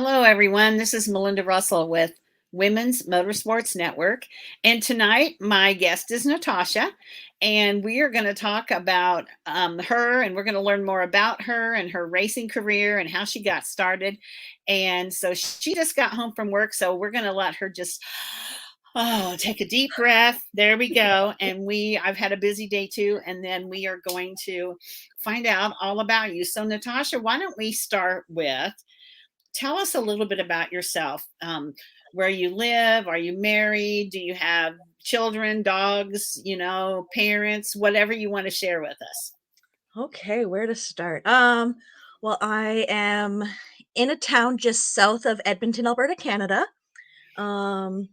Hello, everyone. This is Melinda Russell with Women's Motorsports Network. And tonight, my guest is Natasha. And we are going to talk about her, and we're going to learn more about her and her racing career and how she got started. And so she just got home from work. So we're going to let her just take a deep breath. There we go. And I've had a busy day too. And then we are going to find out all about you. So, Natasha, why don't we start with tell us a little bit about yourself. Where you live? Are you married? Do you have children, dogs, parents, whatever you want to share with us? Okay, where to start? Well, I am in a town just south of Edmonton, Alberta, Canada. Um,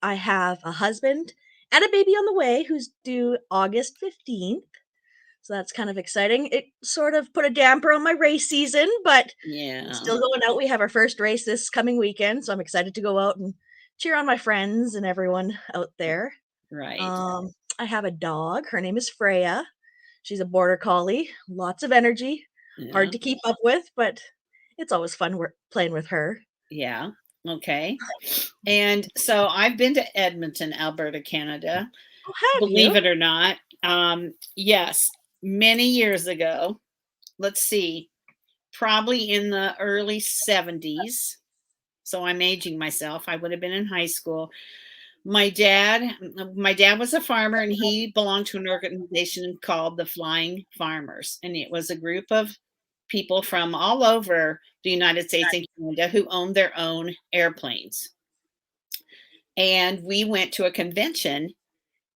I have a husband and a baby on the way who's due August 15th. So that's kind of exciting. It sort of put a damper on my race season, but Yeah, still going out. We have our first race this coming weekend, so I'm excited to go out and cheer on my friends and everyone out there. right. Um, I have a dog. Her name is Freya. She's a border collie, lots of energy, hard Yeah, to keep up with, but it's always fun playing with her. yeah. Okay. And so I've been to Edmonton, Alberta, Canada, Oh, have believe you? it or not. Yes, many years ago. Let's see, probably in the early 70s. So I'm aging myself. I would have been in high school. My dad was a farmer, and he belonged to an organization called the Flying Farmers, and it was a group of people from all over the United States and Canada who owned their own airplanes. And we went to a convention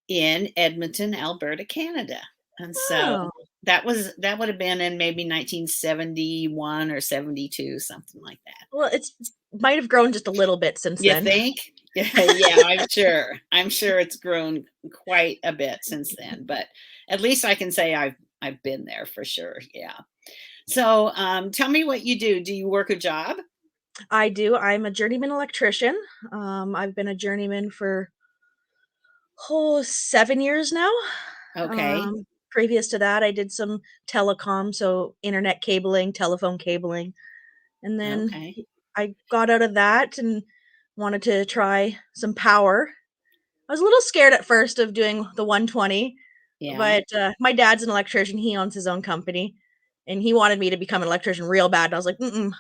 in Edmonton, Alberta, Canada. And so Oh, that would have been in maybe 1971 or 72, something like that. well, it's might have grown just a little bit since You then. think? Yeah, I'm sure. I'm sure it's grown quite a bit since then, but at least I can say I've been there for sure. Yeah. So, tell me what you do. Do you work a job? I do. I'm a journeyman electrician. I've been a journeyman for 7 years now. Okay. Previous to that, I did some telecom, so internet cabling, telephone cabling, and then Okay. I got out of that and wanted to try some power. I was a little scared at first of doing the 120, Yeah. but my dad's an electrician. He owns his own company, and he wanted me to become an electrician real bad. And I was like, mm-mm,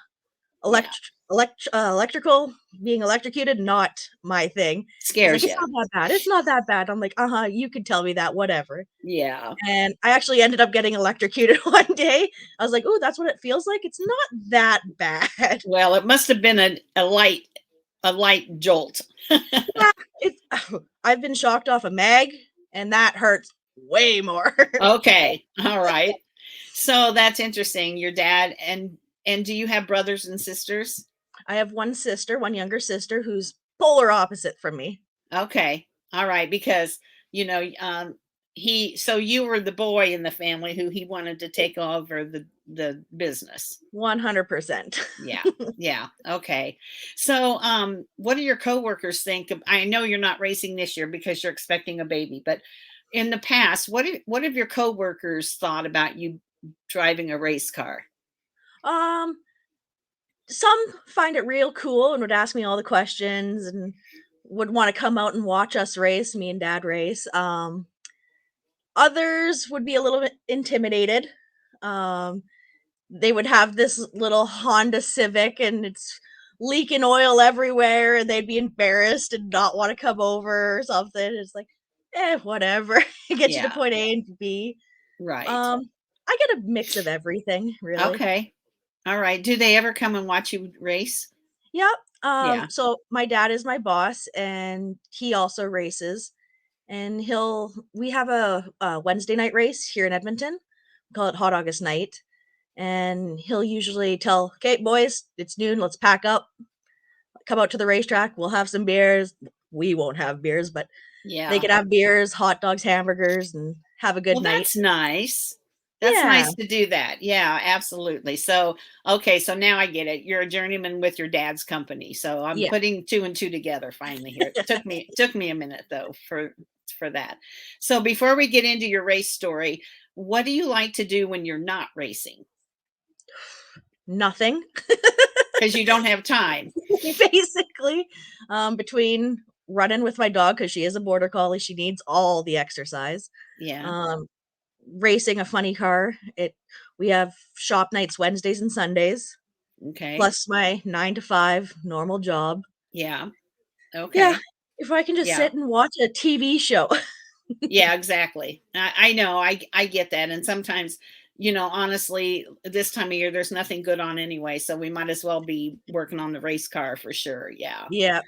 Yeah. electrical, being electrocuted, not my thing. He's like, Scares it's you. not that bad. It's not that bad. I'm like, you could tell me that, whatever. Yeah. And I actually ended up getting electrocuted one day. I was like, "Oh, that's what it feels like. It's not that bad." Well, it must have been a light jolt. Yeah, it's I've been shocked off a mag, and that hurts way more. Okay. All right. So that's interesting. Your dad and do you have brothers and sisters? I have one sister, one younger sister, who's polar opposite from me. Okay. All right. Because, you know, so you were the boy in the family who he wanted to take over the business. 100%. Yeah. Yeah. Okay. So, what do your coworkers think I know you're not racing this year because you're expecting a baby, but in the past, what have your coworkers thought about you driving a race car? Um, some find it real cool and would ask me all the questions and would wanna come out and watch us race, me and dad race. Others would be a little bit intimidated. Um, they would have this little Honda Civic and it's leaking oil everywhere and they'd be embarrassed and not want to come over or something. It's like, whatever. Get you to Yeah. point A and B. Right. Um, I get a mix of everything, really. Okay. All right. Do they ever come and watch you race? Yep. Yeah. So my dad is my boss and he also races. And we have a Wednesday night race here in Edmonton. We call it Hot August Night. And he'll usually tell, "Okay, boys, it's noon. Let's pack up. Come out to the racetrack. We'll have some beers." We won't have beers, but they Yeah. can have beers, hot dogs, hamburgers, and have a good Well, night. that's nice. That's Yeah, nice to do that. Yeah, absolutely. So, okay, so now I get it. You're a journeyman with your dad's company. So I'm yeah. putting two and two together finally here. It took me a minute though for that. So before we get into your race story, what do you like to do when you're not racing? Nothing. because you don't have time. basically, between running with my dog because she is a border collie, she needs all the exercise. Yeah. Um, racing a funny car. We have shop nights Wednesdays and Sundays, Okay. plus my 9 to 5 normal job. Yeah. Yeah, Okay. if I can just Yeah. sit and watch a TV show. Yeah, exactly. I know. I get that. And sometimes, honestly, this time of year, there's nothing good on anyway. So we might as well be working on the race car for sure. Yeah. Yeah.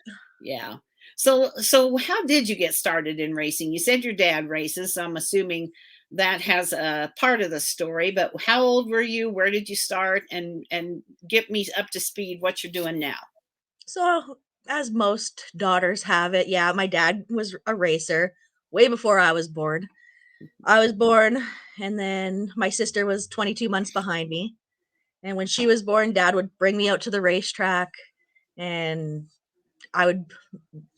Yeah. So how did you get started in racing? You said your dad races, so I'm assuming that has a part of the story, but how old were you? Where did you start? And get me up to speed what you're doing now. So, as most daughters have it, yeah, my dad was a racer way before I was born. I was born, and then my sister was 22 months behind me. And when she was born, dad would bring me out to the racetrack and I would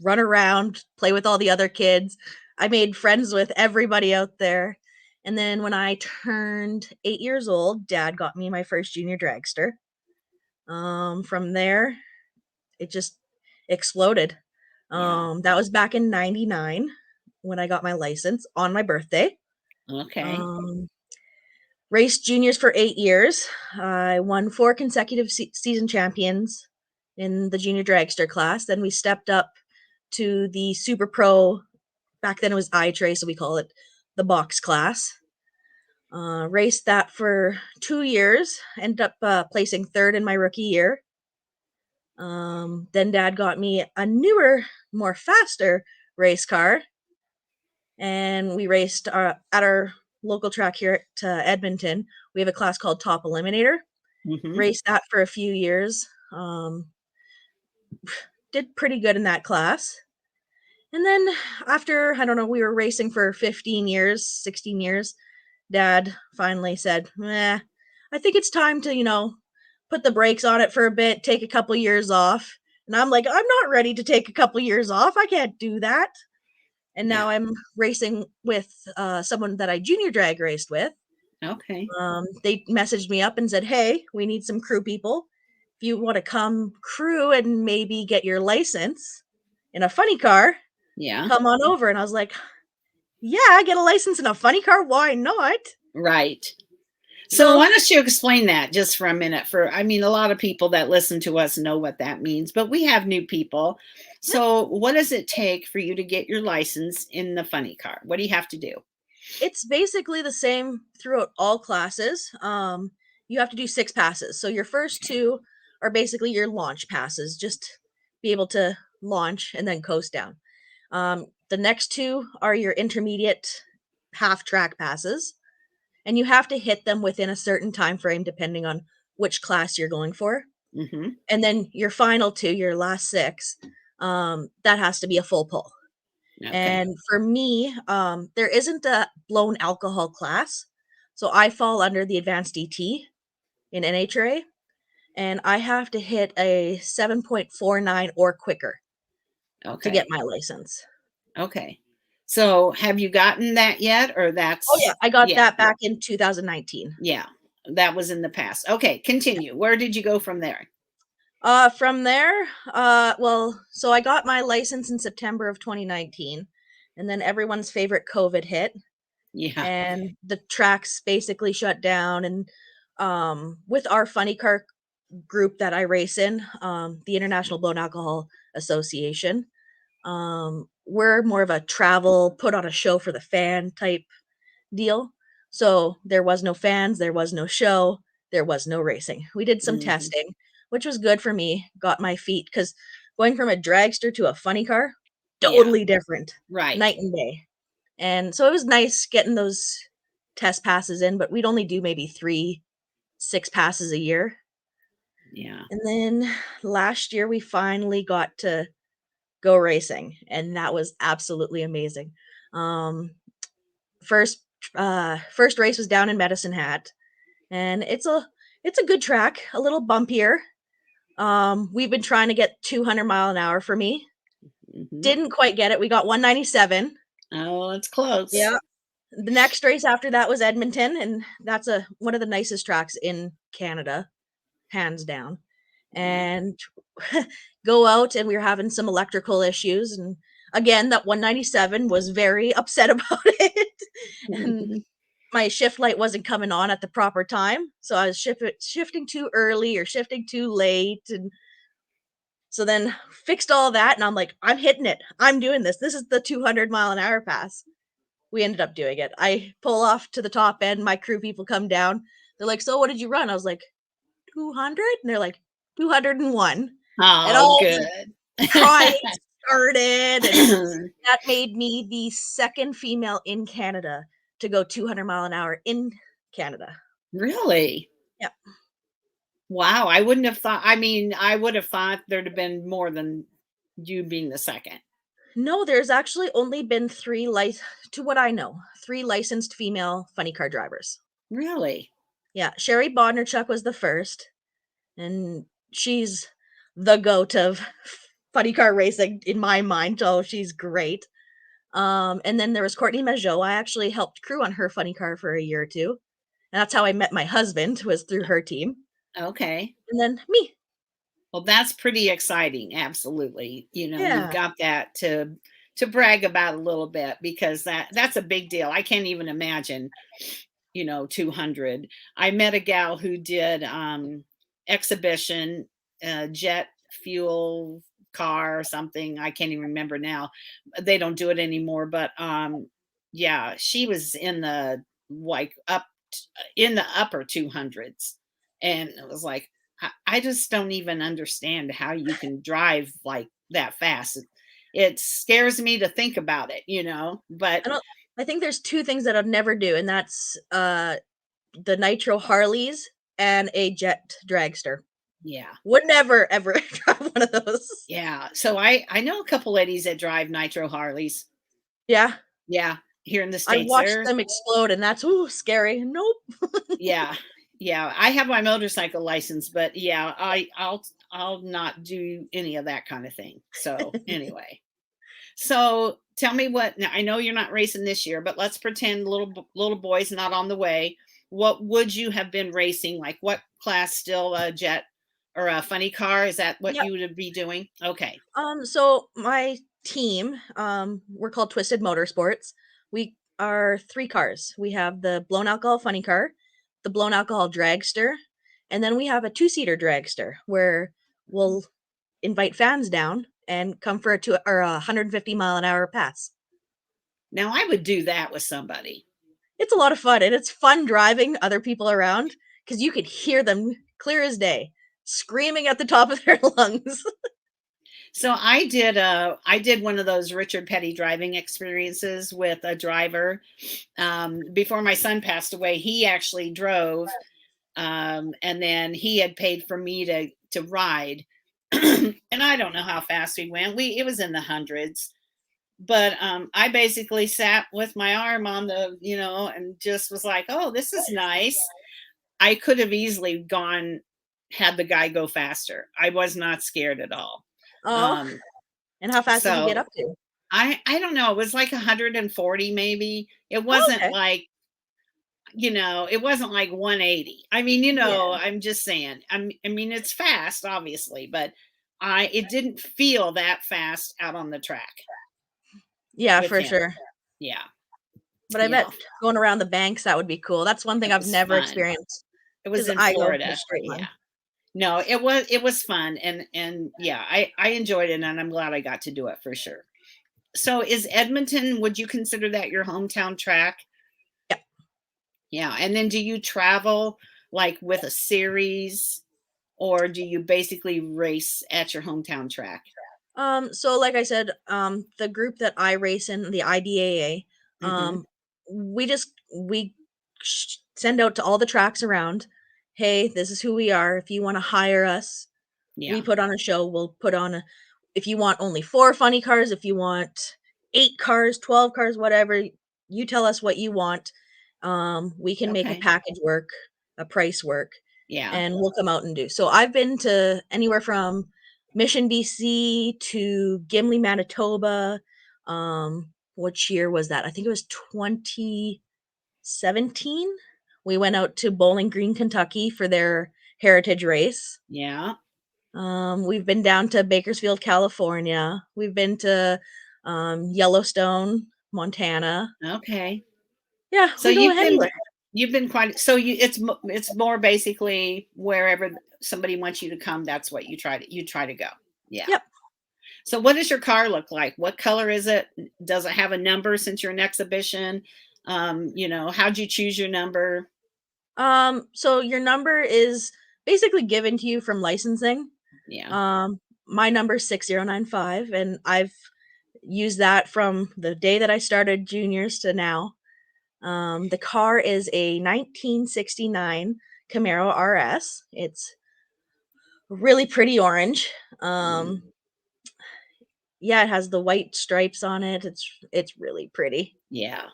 run around, play with all the other kids. I made friends with everybody out there. And then when I turned 8 years old, dad got me my first junior dragster. From there, it just exploded. Yeah. That was back in 99 when I got my license on my birthday. Okay. Um, raced juniors for 8 years. I won 4 consecutive season champions in the junior dragster class. Then we stepped up to the super pro. Back then it was I-tray, so we call it the box class. Raced that for 2 years. Ended up placing third in my rookie year. Then dad got me a newer, more faster race car, and we raced at our local track here at Edmonton. We have a class called Top Eliminator. Hmm. Raced that for a few years. Did pretty good in that class. And then after, I don't know, we were racing for 15 years, 16 years, dad finally said, I think it's time to, put the brakes on it for a bit, take a couple years off. And I'm like, I'm not ready to take a couple years off. I can't do that. And Yeah. now I'm racing with someone that I junior drag raced with. Okay. They messaged me up and said, hey, we need some crew people. If you want to come crew and maybe get your license in a funny car, Yeah. come on over. And I was like, yeah, get a license in a funny car. Why not? Right. So So why don't you explain that just for a minute? I mean, a lot of people that listen to us know what that means, but we have new people. So what does it take for you to get your license in the funny car? What do you have to do? it's basically the same throughout all classes. You have to do 6 passes. So your first Okay. 2 are basically your launch passes, just be able to launch and then coast down. The next 2 are your intermediate half track passes, and you have to hit them within a certain time frame depending on which class you're going for. Hmm. And then your final 2, your last 6, that has to be a full pull. Okay. And for me, there isn't a blown alcohol class. So I fall under the advanced DT in NHRA, and I have to hit a 7.49 or quicker to get Okay. my license. Okay. So have you gotten that yet? Or Oh, yeah. that's, I got yeah, that back in 2019. yeah, that was in the past. Okay. Continue. Where did you go from there? From there, so I got my license in September of 2019, and then everyone's favorite COVID hit, Yeah. and the tracks basically shut down. And with our funny car group that I race in, the International Blown Alcohol Association, we're more of a travel, put on a show for the fan type deal. So there was no fans, there was no show, there was no racing. We did some Hmm. testing, which was good for me, got my feet, because going from a dragster to a funny car, Yeah. totally different, Right. night and day. And so it was nice getting those test passes in, but we'd only do maybe 3, 6 passes a year. Yeah. And then last year we finally got to go racing, and that was absolutely amazing. Um, first first race was down in Medicine Hat, and it's a good track, a little bumpier. We've been trying to get 200 mile an hour for me. Hmm. Didn't quite get it. We got 197. Oh, it's close. Yeah. The next race after that was Edmonton, and that's a one of the nicest tracks in Canada, hands down. Yeah. and go out, and we were having some electrical issues, and again, that 197 was very upset about it, and Mhm. my shift light wasn't coming on at the proper time, so I was shifting too early or shifting too late, and so then fixed all that, and I'm like, "I'm hitting it. I'm doing this. This is the 200-mile-an-hour pass." We ended up doing it. I pull off to the top end, my crew people come down. They're like, "So what did you run?" I was like, 200? And they're like, 201. And Oh, all the good. crying started, and that made me the second female in Canada to go 200 mile an hour in Canada. Really? Yeah. Wow, I wouldn't have thought, I mean, I would have thought there'd have been more than you being the 2nd. No, there's actually only been 3 to what I know, 3 licensed female funny car drivers. Really? Yeah, Sherry Bodnerchuk was the first, and she's the goat of funny car racing in my mind. Oh, she's great. And then there was Courtney Mageau. I actually helped crew on her funny car for a year or two. And that's how I met my husband, was through her team. Okay. And then me. Well, that's pretty exciting, absolutely. You've Yeah. got that to brag about a little bit, because that's a big deal. I can't even imagine, 200. I met a gal who did exhibition jet fuel car or something. I can't even remember now. They don't do it anymore, but yeah, she was in the like in the upper 200s, and it was like, I just don't even understand how you can drive like that fast. It scares me to think about it, but I don't I think there's 2 things that I'd never do, and that's the Nitro Harleys and a jet dragster. yeah. Would never ever drive one of those. Yeah. So I know a couple ladies that drive nitro Harleys. Yeah. Yeah, here in the I States. watched them explode, and that's ooh, scary. Nope. Yeah. Yeah. I have my motorcycle license, but yeah, I'll not do any of that kind of thing. So anyway. So tell me what, now I know you're not racing this year, but let's pretend little boy's not on the way. What would you have been racing? Like what class, still a jet or a funny car? Is that what Yep. you would be doing? Okay. So my team, we're called Twisted Motorsports. We are 3 cars. We have the blown alcohol funny car, the blown alcohol dragster, and then we have a two-seater dragster where we'll invite fans down and come for a 150-mile-an-hour pass. Now I would do that with somebody. It's a lot of fun, and it's fun driving other people around because you could hear them clear as day, screaming at the top of their lungs. So I did one of those Richard Petty driving experiences with a driver. Before my son passed away, he actually drove, and then he had paid for me to ride. And I don't know how fast we went. It was in the hundreds, but I basically sat with my arm on the, and just was like, "Oh, this is nice." I could have easily gone, had the guy go faster. I was not scared at all. Oh, Um, and how fast did he get so up to? I don't know, it was like 140 maybe. It Oh, wasn't okay. like, it wasn't like 180. I mean, Yeah. I'm just saying. I mean, it's fast, obviously, but it didn't feel that fast out on the track Yeah, with for him. sure. Yeah, But I yeah, bet going around the banks, that would be cool. That's one thing it I've was never fun. experienced It was because in I go in a Florida. straight Yeah. line. No, it was fun, and yeah, I enjoyed it, and I'm glad I got to do it for sure. So is Edmonton, would you consider that your hometown track? Yeah. Yeah, and then do you travel like with a series, or do you basically race at your hometown track? So like I said, the group that I race in, the IDAA, Mhm. we send out to all the tracks around, "Hey, this is who we are. If you wanna hire us, we Yeah. put on a show. We'll put on a if you want only 4 funny cars, if you want 8 cars, 12 cars, whatever, you tell us what you want. We can make a Okay. package work, a price work, Yeah. and we'll come out and do." So I've been to anywhere from Mission, BC to Gimli, Manitoba. Which year was that? I think it was 2017. We went out to Bowling Green, Kentucky for their heritage race. Yeah. We've been down to Bakersfield, California. We've been to Yellowstone, Montana. Okay. Yeah, So we go anywhere. you've been quite, so it's more basically wherever somebody wants you to come, that's what you try to go. Yeah. Yep. So what does your car look like? What color is it? Does it have a number since you're an exhibition? How'd you choose your number? So your number is basically given to you from licensing. Yeah. My number is 6095, and I've used that from the day that I started juniors to now. The car is a 1969 Camaro RS. It's really pretty orange. Mm. Yeah, it has the white stripes on it. It's really pretty. Yeah.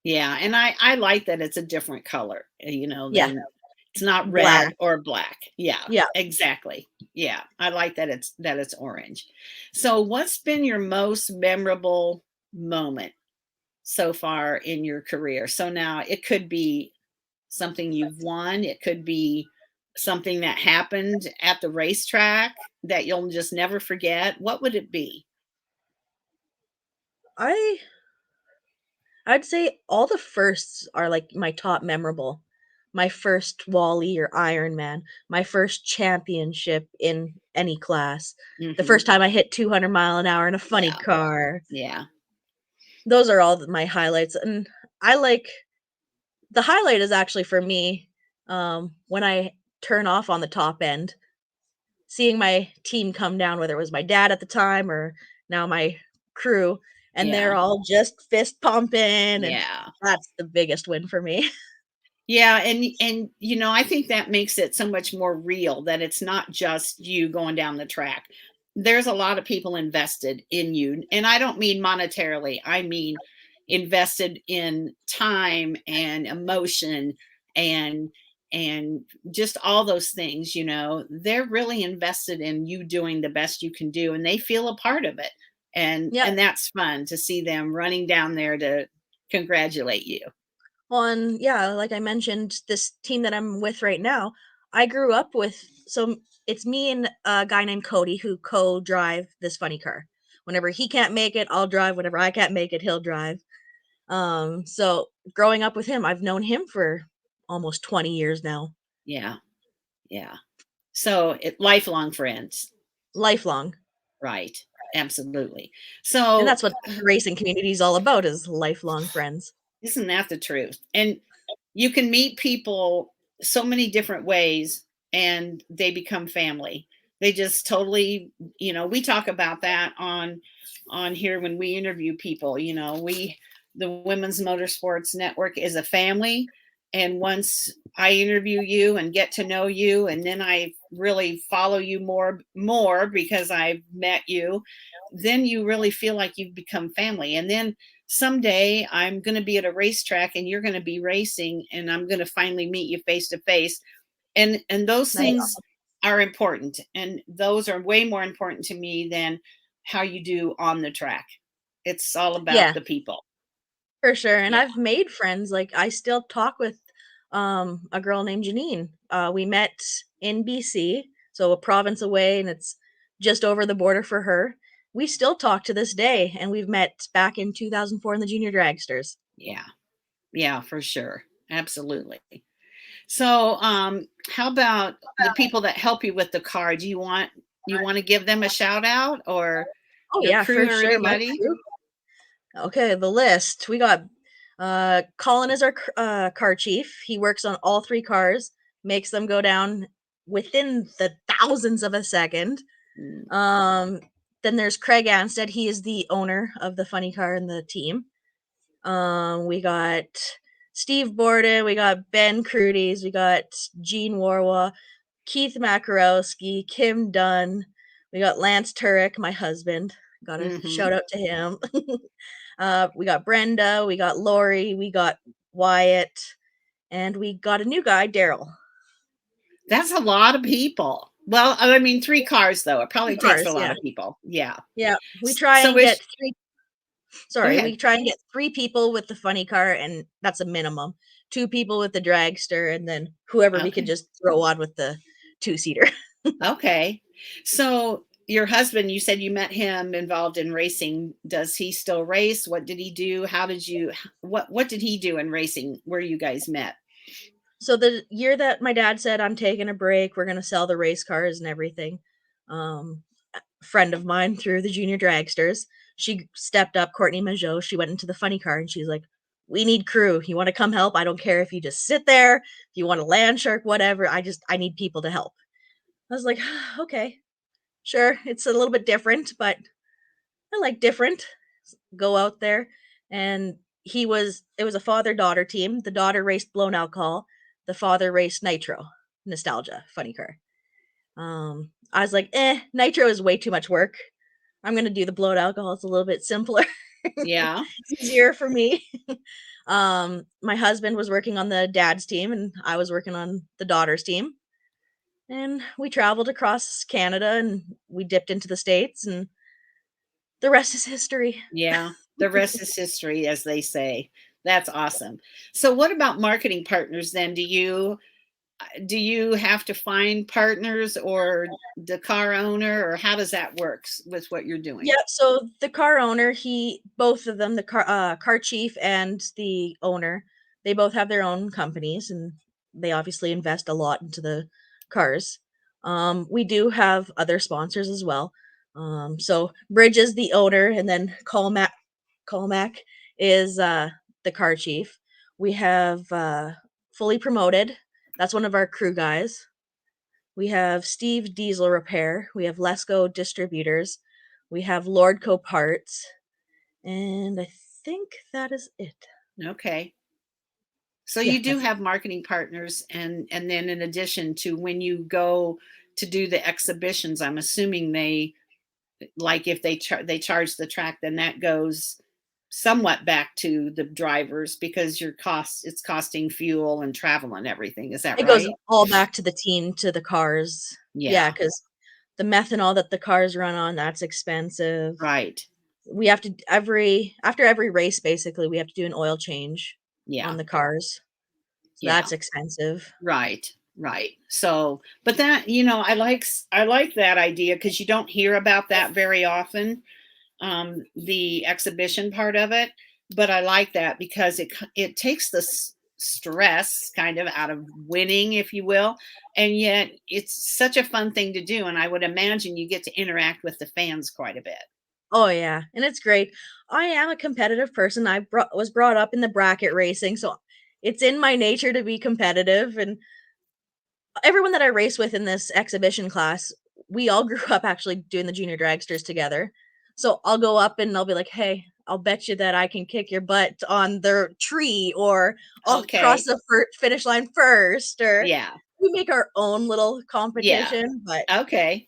Yeah, and I like that it's a different color, Yeah, than it's not red black. or black. Yeah, Yeah. exactly. Yeah, I like that it's orange. So, what's been your most memorable moment so far in your career? So now it could be something you've won, it could be something that happened at the racetrack that you'll just never forget. What would it be? I I'd say all the firsts are like my top memorable. My first Wally or Ironman, my first championship in any class, the Mhm. first time I hit 200 mile an hour in a funny Yeah. car. Yeah. Those are all my highlights, and I like the highlight is actually for me, when I turn off on the top end, seeing my team come down, whether it was my dad at the time or now my crew, and they're Yeah. all just fist pumping, and Yeah. that's the biggest win for me. Yeah, and I think that makes it so much more real that it's not just you going down the track. There's a lot of people invested in you, and I don't mean monetarily. I mean invested in time and emotion and and just all those things, They're really invested in you doing the best you can do and they feel a part of it. And Yep. and that's fun to see them running down there to congratulate you. Well, and yeah, like I mentioned, this team that I'm with right now, I grew up with. So it's me and a guy named Cody who co-drive this funny car. Whenever he can't make it, I'll drive. Whenever I can't make it, he'll drive. So growing up with him, I've known him for almost 20 years now. Yeah. Yeah. So lifelong friends. Lifelong. Right. Absolutely. And So that's what the racing community is all about, is lifelong friends. isn't that the truth? And you can meet people so many different ways and they become family. They just totally, we talk about that on here when we interview people, the Women's Motorsports Network is a family, and once I interview you and get to know you and then I really follow you more because I've met you, then you really feel like you've become family. And then someday I'm going to be at a racetrack and you're going to be racing and I'm going to finally meet you face to face. And those Right. things are important, and those are way more important to me than how you do on the track. It's all about Yeah, the people. for sure. And Yeah. I've made friends. Like I still talk with a girl named Janine. We met in BC, so a province away, and it's just over the border for her. We still talk to this day, and we've met back in 2004 in the Junior Dragsters. Yeah. Yeah, for sure. Absolutely. So, how about the people that help you with the car? Do you want to give them a shout out, or Oh your yeah, crew for or sure. My anybody? crew. Okay, the list. We got Colin is our car chief. He works on all three cars, makes them go down within the thousands of a second. Mm. Um, then there's Craig Anstead. He is the owner of the funny car and the team. We got Steve Borden, we got Ben Crudies, we got Gene Warwa, Keith Makarowski, Kim Dunn, we got Lance Turek, my husband. Got a Mhm. shout out to him. We got Brenda, we got Lori, we got Wyatt, and we got a new guy, Daryl. That's a lot of people. Well, I mean, 3 cars, though. It Two probably takes a cars, lot yeah. of people. Yeah. Yeah. We S try so and is get three. Go Sorry, we ahead. try and get 3 people with the funny car, and that's a minimum. 2 people with the dragster, and then whoever we could Okay. just throw on with the two-seater. Okay. So your husband, you said you met him involved in racing. Does he still race? What did he do? How did you what did he do in racing where you guys met? So the year that my dad said, "I'm taking a break, we're gonna sell the race cars and everything," a friend of mine through the junior dragsters, she stepped up, Courtney Majot, she went into the funny car and she's like, "We need crew. You wanna come help? I don't care if you just sit there, if you want to land shark, whatever. I need people to help." I was like, "Okay, sure. It's a little bit different, but I like different." Go out there, and it was a father-daughter team. The daughter raced blown alcohol, the father raced nitro, nostalgia, funny car. I was like, nitro is way too much work. I'm gonna do the blown alcohol. It's a little bit simpler. Yeah. It's easier for me." My husband was working on the dad's team, and I was working on the daughter's team. And we traveled across Canada and we dipped into the States, and the rest is history. Yeah. The rest is history, as they say. That's awesome. So what about marketing partners then? Do you have to find partners or the car owner, or how does that work with what you're doing? Yeah, so the car owner, both of them, the car chief and the owner, they both have their own companies and they obviously invest a lot into the cars. We do have other sponsors as well. So Bridge is the owner, and then Colmac is the car chief. We have Fully Promoted. That's one of our crew guys. We have Steve Diesel Repair. We have Lesco Distributors. We have Lordco Parts. And I think that is it. Okay. So Yeah, you do that's it. have marketing partners, and then in addition to when you go to do the exhibitions, I'm assuming they, like, if they charge the track, then that goes somewhat back to the drivers because it's costing fuel and travel and everything. Is that It goes right? all back to the team, to the cars. Yeah, Yeah. because the methanol that the cars run on, that's expensive. Right. We have to after every race, basically, we have to do an oil change on Yeah. the cars. So Yeah. that's expensive. Right. Right. So, but that, I like that idea because you don't hear about that very often, the exhibition part of it. But I like that because it takes the stress kind of out of winning, if you will, and yet it's such a fun thing to do. And I would imagine you get to interact with the fans quite a bit. Oh, yeah, and it's great. I am a competitive person. Was brought up in the bracket racing, so it's in my nature to be competitive, and everyone that I race with in this exhibition class, we all grew up actually doing the junior dragsters together. So I'll go up and I'll be like, "Hey, I'll bet you that I can kick your butt on the tree," or "I'll cross Okay. the finish line first," or Yeah. we make our own little Yeah. competition, but Okay.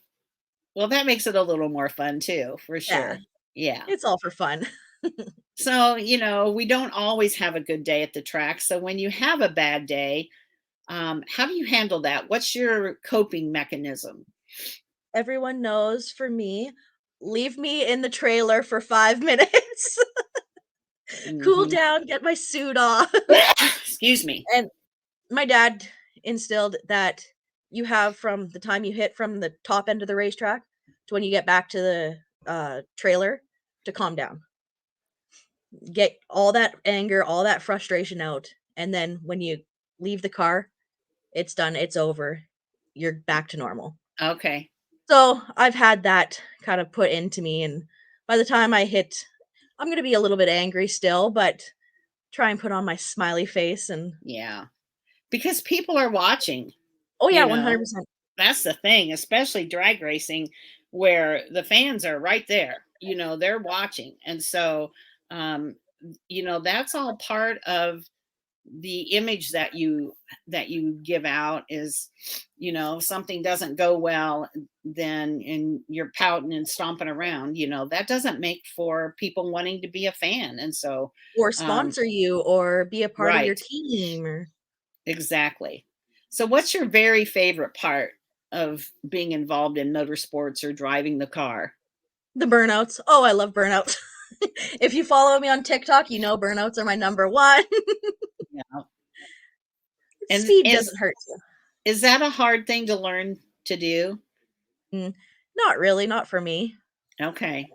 Well, that makes it a little more fun too, for yeah, sure. Yeah. it's all for fun. So, we don't always have a good day at the track. So when you have a bad day, how do you handle that? What's your coping mechanism? Everyone knows for me, leave me in the trailer for 5 minutes, cool Hmm. down, get my suit off. Excuse me. And my dad instilled that you have from the time you hit from the top end of the racetrack to when you get back to the trailer to calm down. Get all that anger, all that frustration out. And then when you leave the car, it's done, it's over. You're back to normal. Okay. So I've had that kind of put into me. And by the time I hit, I'm going to be a little bit angry still, but try and put on my smiley face. And Yeah. Because people are watching, oh, you yeah, know. 100%. That's the thing, especially drag racing where the fans are right there. They're watching. And so, um, that's all part of the image that you give out is, if something doesn't go well, then and you're pouting and stomping around, that doesn't make for people wanting to be a fan. And so, Or um sponsor you or be a part of your right, team or exactly. So what's your very favorite part of being involved in motorsports or driving the car? the burnouts. Oh, I love burnouts. If you follow me on TikTok, you know burnouts are my number one. Yeah. And Speed is doesn't hurt you. is that a hard thing to learn to do? Mm, not really, not for me. Okay.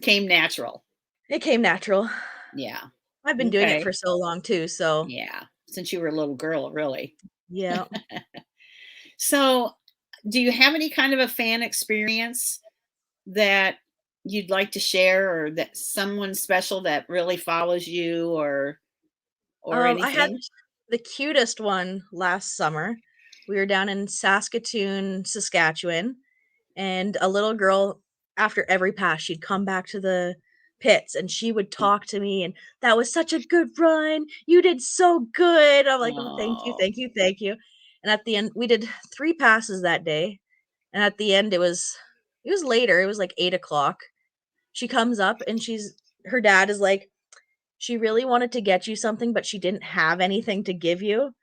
Came natural. It came natural. Yeah. I've been doing it for Okay. so long too, so Yeah. Since you were a little girl, really. yeah. So, do you have any kind of a fan experience that you'd like to share, or that someone special that really follows you, or I had anything? the cutest one last summer. We were down in Saskatoon, Saskatchewan, and a little girl, after every pass, she'd come back to the pits and she would talk to me and, "That was such a good run. You did so good." I'm like, "Oh, thank you, Oh, thank you, thank you." And at the end, we did 3 passes that day, and at the end, it was later, it was like 8 o'clock. She comes up and her dad is like, "She really wanted to get you something, but she didn't have anything to give you,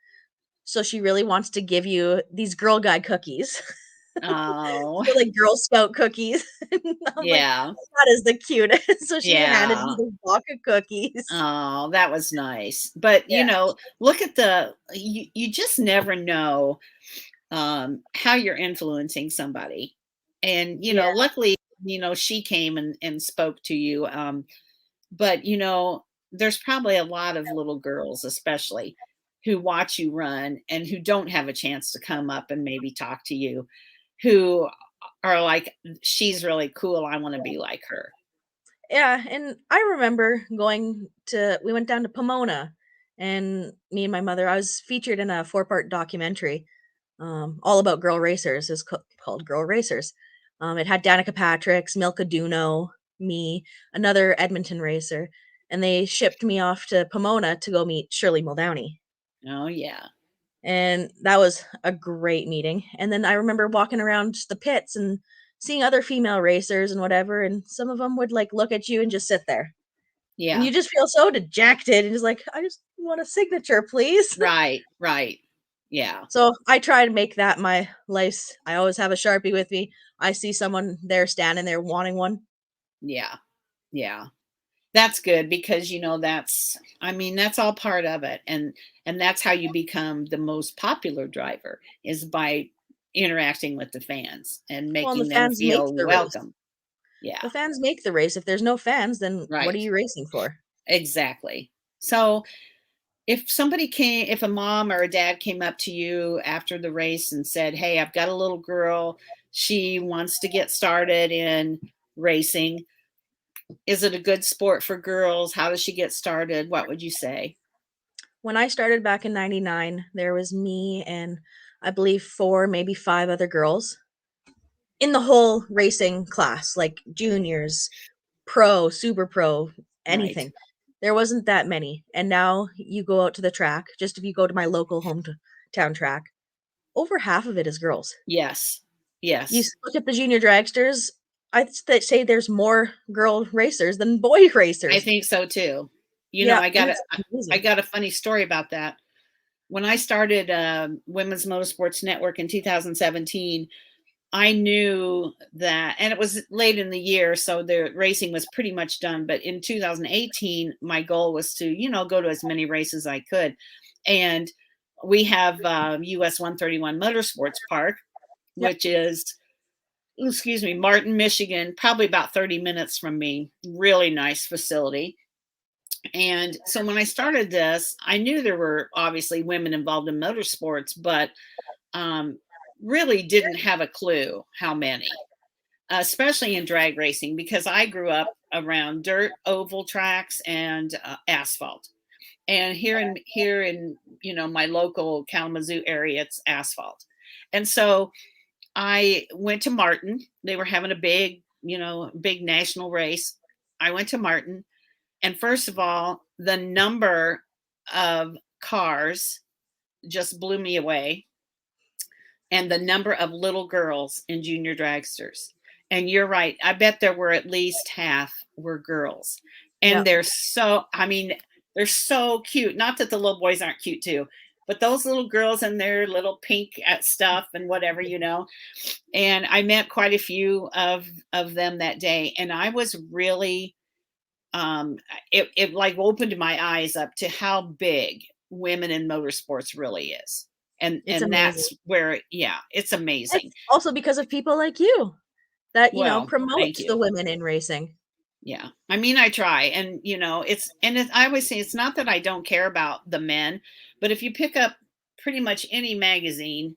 so she really wants to give you these Girl Guide cookies." oh, So, like, Girl Scout cookies. And I'm like, yeah, "That is the cutest." So she handed me yeah. this block of cookies. Oh, that was nice. But Yeah, look at you just never know how you're influencing somebody. And yeah. luckily, she came and spoke to you. But there's probably a lot of little girls, especially, who watch you run and who don't have a chance to come up and maybe talk to you, who are like, she's really cool. I want to be like her. Yeah, and I remember we went down to Pomona, and me and my mother I was featured in a four-part documentary, all about girl racers. It's called Girl Racers. It had Danica Patricks, Milka Duno, me, another Edmonton racer, and they shipped me off to Pomona to go meet Shirley Muldowney. Oh, yeah. And that was a great meeting. And then I remember walking around the pits and seeing other female racers and whatever, and some of them would like look at you and just sit there. And Yeah. you just feel so dejected and just like, I just want a signature, please. Right. Right. Yeah. So I try to make that my life's. I always have a Sharpie with me. I see someone there standing there wanting one. Yeah. Yeah. That's good because I mean, that's all part of it. And that's how you become the most popular driver, is by interacting with the fans and Well, and the making them fans make feel the race. welcome. Yeah. The fans make the race. If there's no fans, then what are Right. you racing for? Exactly. So, if a mom or a dad came up to you after the race and said, "Hey, I've got a little girl, she wants to get started in racing. Is it a good sport for girls? How does she get started?" What would you say? When I started back in '99, there was me and I believe 4, maybe 5 other girls in the whole racing class, like juniors, pro, super pro, Right. anything. There wasn't that many. And now you go out to the track, just if you go to my local hometown track, over half of it is girls. Yes. You Yes. look at the junior dragsters, say there's more girl racers than boy I racers. think so too. Yeah, I and got it's I amazing. got a funny story about that. When I started Women's Motorsports Network in 2017, I knew that, and it was late in the year, so the racing was pretty much done. But in 2018, my goal was to, go to as many races as I could. And we have US 131 Motorsports Park, Yep. which is, excuse me, Martin, Michigan, probably about 30 minutes from me. Really nice facility. And so when I started this, I knew there were obviously women involved in motorsports, but um, really didn't have a clue how many, especially in drag racing, because I grew up around dirt, oval tracks, and asphalt. And here in my local Kalamazoo area, it's asphalt. And so I went to Martin. They were having a big national race. I went to Martin, and first of all, the number of cars just blew me away, and the number of little girls in junior dragsters. And you're right. I bet there were at least half were girls. And Yep. I mean, they're so cute. Not that the little boys aren't cute too, but those little girls and their little pink stuff and whatever. And I met quite a few of them that day. And I was really, it like opened my eyes up to how big women in motorsports really is. It's And amazing. that's where, yeah, it's amazing. It's also because of people like you that, Well, thank promotes you. the women in racing. Yeah. I mean, I try, and I always say it's not that I don't care about the men, but if you pick up pretty much any magazine,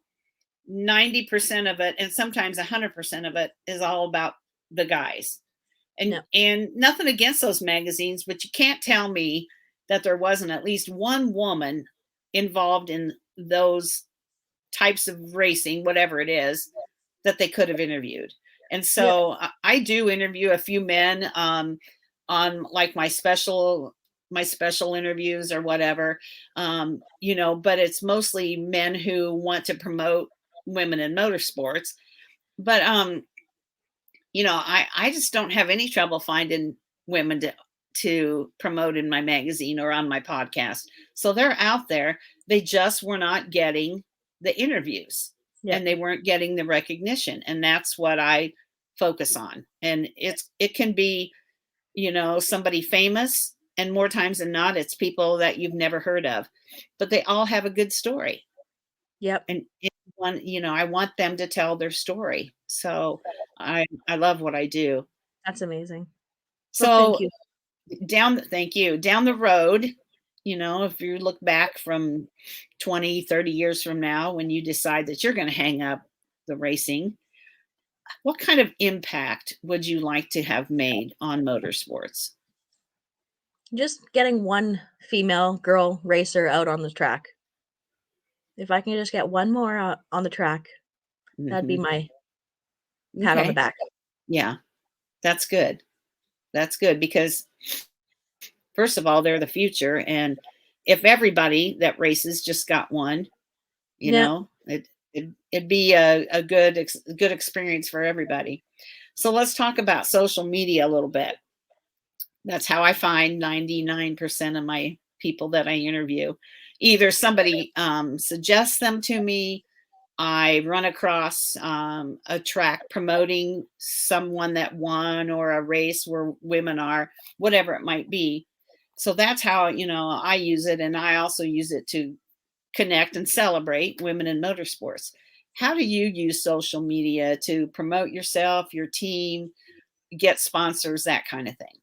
90% of it, and sometimes 100% of it, is all about the guys. No. And nothing against those magazines, but you can't tell me that there wasn't at least one woman involved in those types of racing, whatever it is, that they could have interviewed. And Yep. so I do interview a few men on like my special interviews or whatever, but it's mostly men who want to promote women in motorsports. But I just don't have any trouble finding women to promote in my magazine or on my podcast. So they're out there. They just were not getting the interviews, Yep. and they weren't getting the recognition. And that's what I focus on. And it can be, somebody famous, and more times than not, it's people that you've never heard of, but they all have a good story. Yep. And I want them to tell their story. So I love what I do. That's amazing. Well, thank So you. thank you. Down the road, if you look back from 20, 30 years from now, when you decide that you're going to hang up the racing, what kind of impact would you like to have made on motorsports? Just getting one female girl racer out on the track. If I can just get one more on the track, that'd be Hmm. my pat on the Okay. back. Yeah, that's good. That's good because, first of all, they're the future. And if everybody that races just got one, Yep. it'd be a good experience for everybody. So let's talk about social media a little bit. That's how I find 99% of my people that I interview. Either somebody suggests them to me, I run across a track promoting someone that won, or a race where women are, whatever it might be. So that's how, I use it. And I also use it to connect and celebrate women in motorsports. How do you use social media to promote yourself, your team, get sponsors, that kind of thing?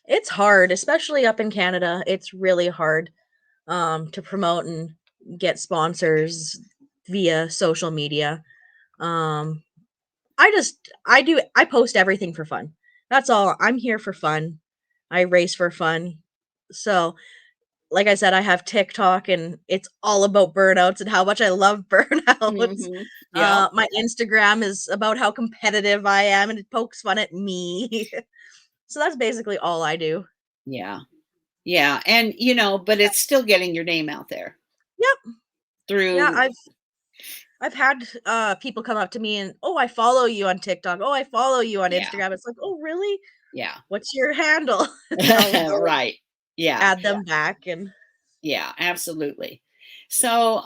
It's hard, especially up in Canada. It's really hard to promote and get sponsors via social media. Um, I post everything for fun. That's all. I'm here for fun. I race for fun. So, like I said, I have TikTok and it's all about burnouts and how much I love burnouts. Hmm. Yeah. My Instagram is about how competitive I am and it pokes fun at me. So that's basically all I do. Yeah. Yeah. And, but it's still getting your name out there Yep. Yeah, through, I've had people come up to me and, "Oh, I follow you on TikTok. Oh, I follow you on yeah. Instagram." It's like, "Oh, really? Yeah. What's your handle?" And I'll go and Right. Yeah. add them back and Yeah, absolutely. So,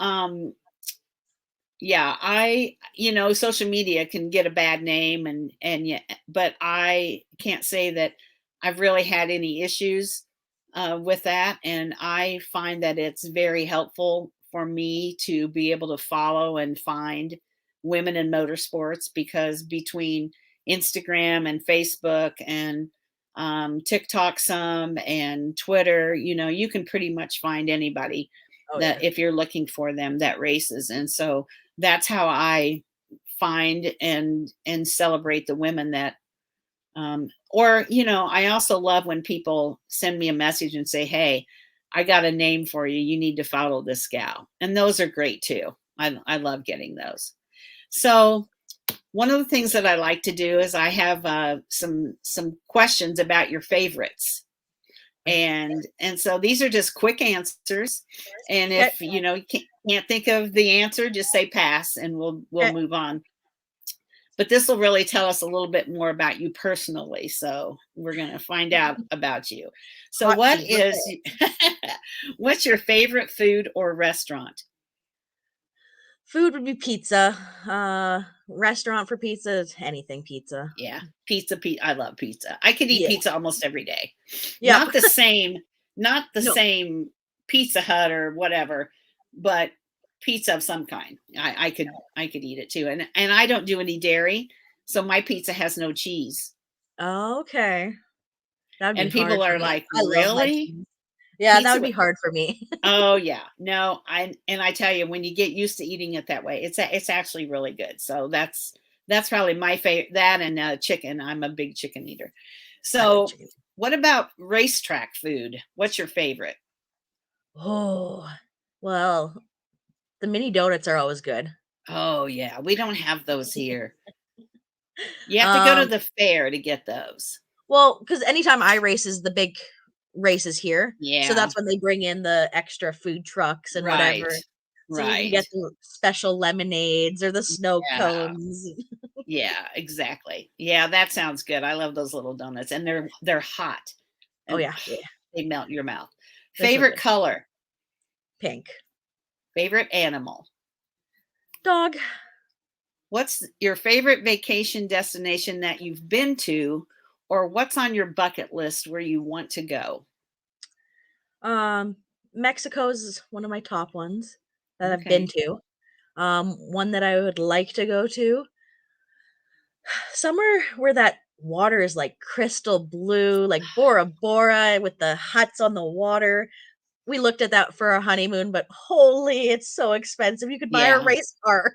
yeah, social media can get a bad name, and yeah, but I can't say that I've really had any issues with that. And I find that it's very helpful for me to be able to follow and find women in motorsports, because between Instagram and Facebook and TikTok, some, and Twitter, you can pretty much find anybody oh, that, yeah. if you're looking for them, that races. And so that's how I find and celebrate the women that or I also love when people send me a message and say, "Hey, I got a name for you, you need to follow this gal." And those are great too. I love getting those. So one of the things that I like to do is I have some questions about your favorites. And so these are just quick answers. And Okay, if you can't think of the answer, just say pass, and we'll okay. move on. But this will really tell us a little bit more about you personally. So we're going to find out about you. So Hot seat. Okay. what's your favorite food or restaurant? Food would be pizza. Restaurant for pizza, anything pizza. Yeah, I love pizza. I could eat Yeah. pizza almost every day. Yep. Not the same, not the No. same Pizza Hut or whatever, but pizza of some kind. I could eat it too. And I don't do any dairy, so my pizza has no cheese. Okay. That'd be And hard people for are me. like, I love my "Really? cheese. Yeah, that Pizza would be with." hard for me. Oh yeah. No, I tell you, when you get used to eating it that way, it's actually really good. So that's probably my favorite. That and chicken. I'm a big chicken eater. I like So chicken. what about racetrack food? What's your favorite? Oh, well, the mini donuts are always good. Oh yeah, we don't have those here. You have to go to Um, the fair to get those. well, because anytime I race is the big races here, so Yeah, that's when they bring in the extra food trucks and right. whatever, so you can Right. get the special lemonades or the snow Yeah. cones. Yeah, exactly. Yeah, that sounds good. I love those little donuts and they're hot Oh, and yeah, yeah, they melt in your mouth. they're so Favorite good. color, Pink. favorite animal. Dog. What's your favorite vacation destination that you've been to, or what's on your bucket list where you want to go? Um, Mexico's one of my top ones that I've been Okay. to. One that I would like to go to, somewhere where that water is, like, crystal blue, like Bora Bora with the huts on the water. We looked at that for our honeymoon, but holy, it's so expensive. You could buy a Yeah. race car.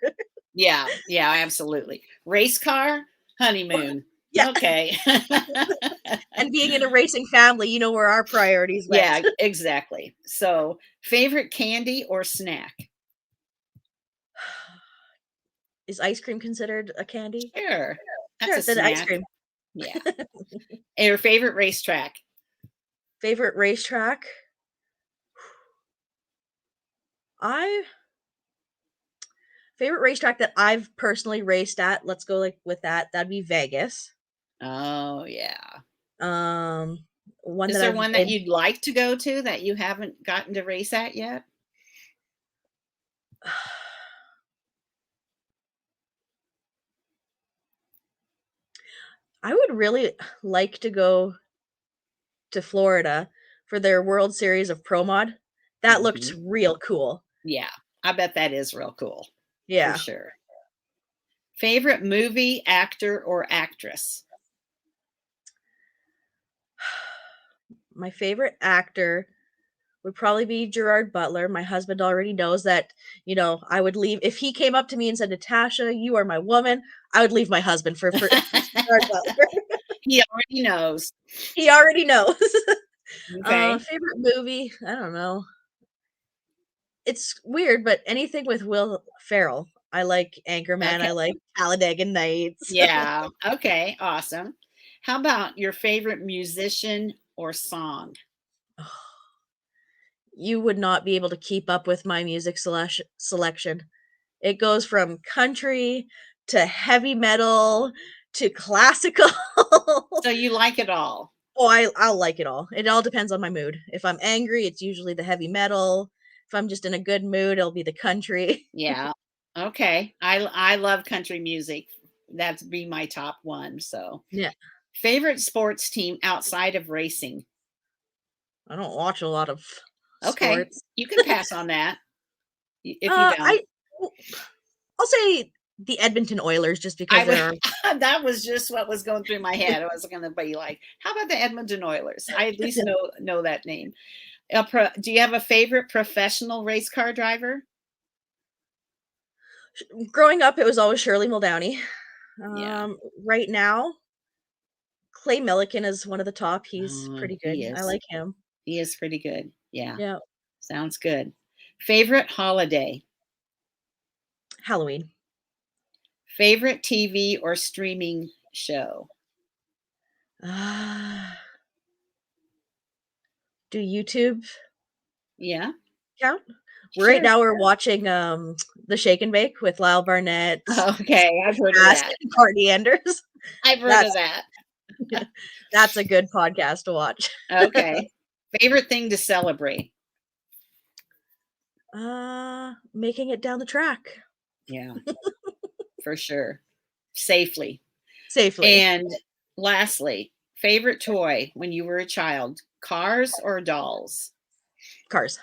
Yeah. Yeah, absolutely. Race car, honeymoon. Yeah, Okay. and being in a racing family, you know where our priorities went. Yeah, exactly. So, favorite candy or snack? Is ice cream considered a candy? Sure. That's Sure, a then ice snack. cream. Yeah. And your favorite racetrack? Favorite racetrack? I Favorite racetrack that I've personally raced at, let's go, like, with that, that'd be Vegas. Oh, yeah. Um, one Is that there I've one that been you'd like to go to that you haven't gotten to race at yet? I would really like to go to Florida for their World Series of Pro Mod. That looked Mhm. real cool. Yeah. I bet that is real cool, for Yeah. sure. Favorite movie, actor, or actress? My favorite actor would probably be Gerard Butler. My husband already knows that, I would leave if he came up to me and said, "Natasha, you are my woman," I would leave my husband for Gerard Butler. He already knows. He already knows. Okay. Favorite movie? I don't know. It's weird, but anything with Will Ferrell. I like Anchorman, Okay. I like Talladega Nights. Yeah. Okay. Awesome. How about your favorite musician or song? You would not be able to keep up with my music selection. It goes from country to heavy metal to classical. So you like it all? Oh, I'll like it all. It all depends on my mood. If I'm angry, it's usually the heavy metal. If I'm just in a good mood, it'll be the country. Yeah. Okay. I love country music. That's be my top one. So, Yeah. favorite sports team outside of racing? I don't watch a lot of Okay. sports. You can pass on that if you Uh, don't. I I'll say the Edmonton Oilers just I because would they're that was just what was going through my head. I was going to be like, how about the Edmonton Oilers? I at least know that name. Do you have a favorite professional race car driver? growing up, it was always Shirley Muldowney. Yeah. Right now, Clay Millican is one of the top. He's Oh, pretty good. he I is. like him. He is pretty good. Yeah. Yeah. Sounds good. Favorite holiday? Halloween. Favorite TV or streaming show? Ah, do YouTube Yeah, count? Right sure. now we're watching, The Shake and Bake with Lyle Barnett, Okay, I've heard of Fast, that. and Cardi Anders. I've heard of That's that. that's a good podcast to watch. Okay. Favorite thing to celebrate? Making it down the track Yeah, for sure. Safely. safely. And lastly, favorite toy when you were a child? Cars or dolls? Cars.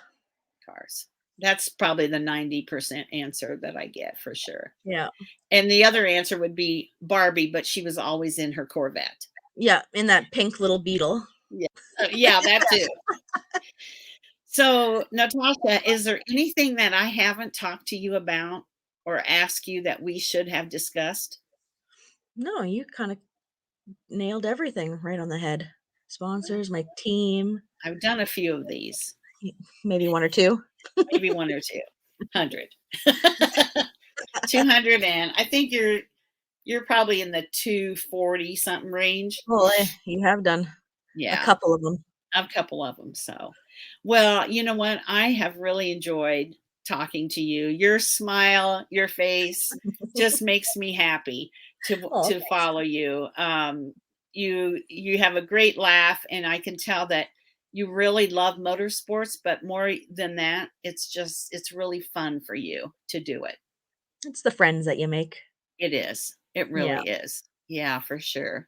Cars. That's probably the 90% answer that I get for sure. Yeah. And the other answer would be Barbie, but she was always in her Corvette. Yeah, in that pink little beetle. Yeah. Yeah, that too. So, Natasha, is there anything that I haven't talked to you about or asked you that we should have discussed? No, you kinda nailed everything right on the head. Sponsors, my team, I've done a few of these, y maybe 1 or 2. maybe one or two hundred. 200, and I think you're probably in the 240 something range. Well, you have done a Yeah, couple of them. a couple of them. So, well, you know what? I have really enjoyed talking to you. Your smile, your face just makes me happy Oh, to thanks. follow you. You have a great laugh, and I can tell that you really love motorsports. But more than that, it's really fun for you to do it. It's the friends that you make. It is. It Yeah. really is. Yeah, for sure.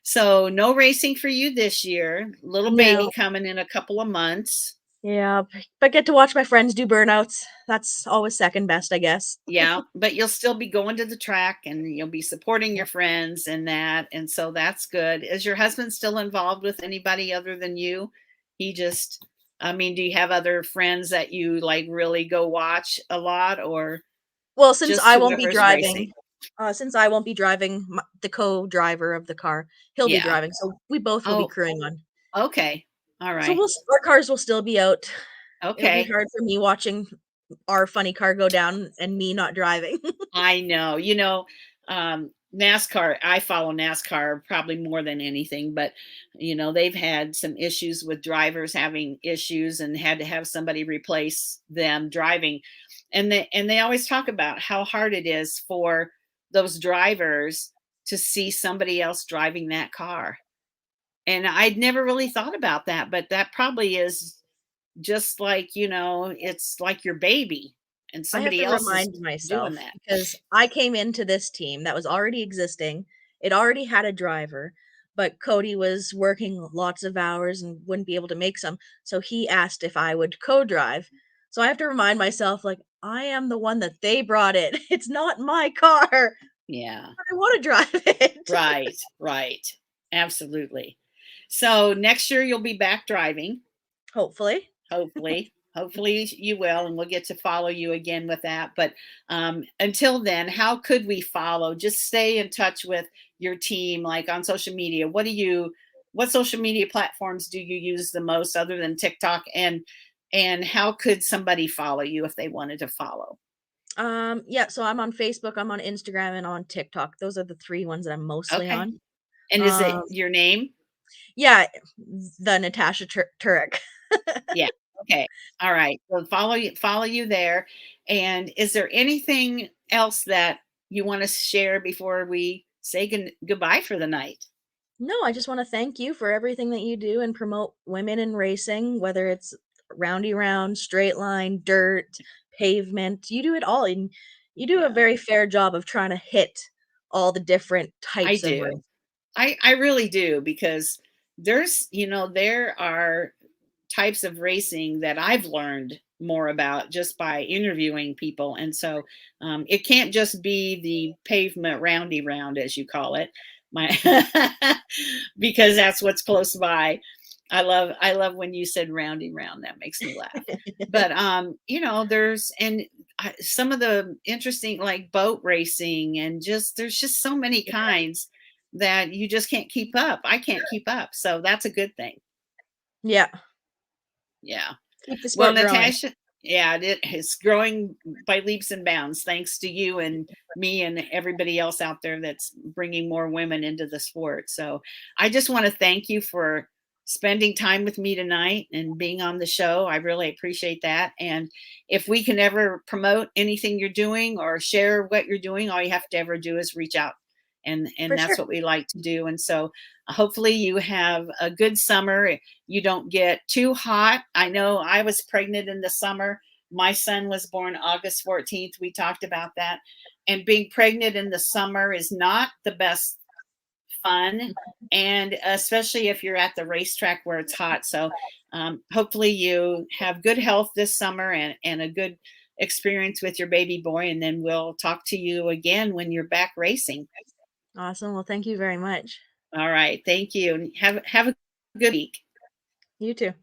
So no racing for you this year. Little baby No. coming in a couple of months. Yeah, but get to watch my friends do burnouts. That's always second best, I guess. Yeah, but you'll still be going to the track and you'll be supporting Yeah. your friends and that. And so that's good. Is your husband still involved with anybody other than you? He just, I mean, do you have other friends that you like really go watch a lot or Well, just whoever's racing? since I won't be driving, the co-driver of the car, he'll be Yeah. driving, so we both will be Oh, crewing on. okay. All So right. our cars will still be out. It'll be Okay. hard for me watching our funny car go down and me not driving. I know. NASCAR, I follow NASCAR probably more than anything, but they've had some issues with drivers having issues and had to have somebody replace them driving. And they always talk about how hard it is for those drivers to see somebody else driving that car. And I'd never really thought about that, but that probably is just like, it's like your baby and I have somebody to else is remind doing myself that. because I came into this team that was already existing. It already had a driver, but Cody was working lots of hours and wouldn't be able to make some. So he asked if I would co-drive. So I have to remind myself, like, I am the one that they brought in. It's not my car. Yeah. I want to drive it. Right, right. Absolutely. So next year you'll be back driving, Hopefully. hopefully. Hopefully you will, and we'll get to follow you again with that. But until then, how could we follow? Just stay in touch with your team, like on social media. What social media platforms do you use the most other than TikTok? And how could somebody follow you if they wanted to follow? Yeah, so I'm on Facebook, I'm on Instagram, and on TikTok. Those are the 3 ones that I'm mostly Okay. on. And is it Um, your name? yeah, the Natasha Turek. Yeah. Okay. All right. So follow you there. And is there anything else that you want to share before we say goodbye for the night? No, I just wanna thank you for everything that you do and promote women in racing, whether it's roundy round, straight line, dirt, pavement, you do it all, and you do a Yeah, very fair job of trying to hit all the different I types of do. race. I really do because there are types of racing that I've learned more about just by interviewing people. And so it can't just be the pavement roundy round, as you call it, my because that's what's close by. I love when you said roundy round. That makes me laugh. But there's some of the interesting like boat racing and just there's just so many kinds that you just can't keep up. I can't keep up. So that's a good thing. Yeah, Yeah. keep the Well, sport growing. Natasha, yeah, it's growing by leaps and bounds thanks to you and me and everybody else out there that's bringing more women into the sport. So I just want to thank you for spending time with me tonight and being on the show. I really appreciate that. And if we can ever promote anything you're doing or share what you're doing, all you have to ever do is reach out. And For that's sure. what we like to do. And so hopefully you have a good summer. You don't get too hot. I know I was pregnant in the summer. My son was born August 14th. We talked about that. And being pregnant in the summer is not the best fun, and especially if you're at the racetrack where it's hot. So hopefully you have good health this summer and a good experience with your baby boy. And then we'll talk to you again when you're back racing. Awesome. Well, thank you very much. All right. Thank you. And have a good week. You too.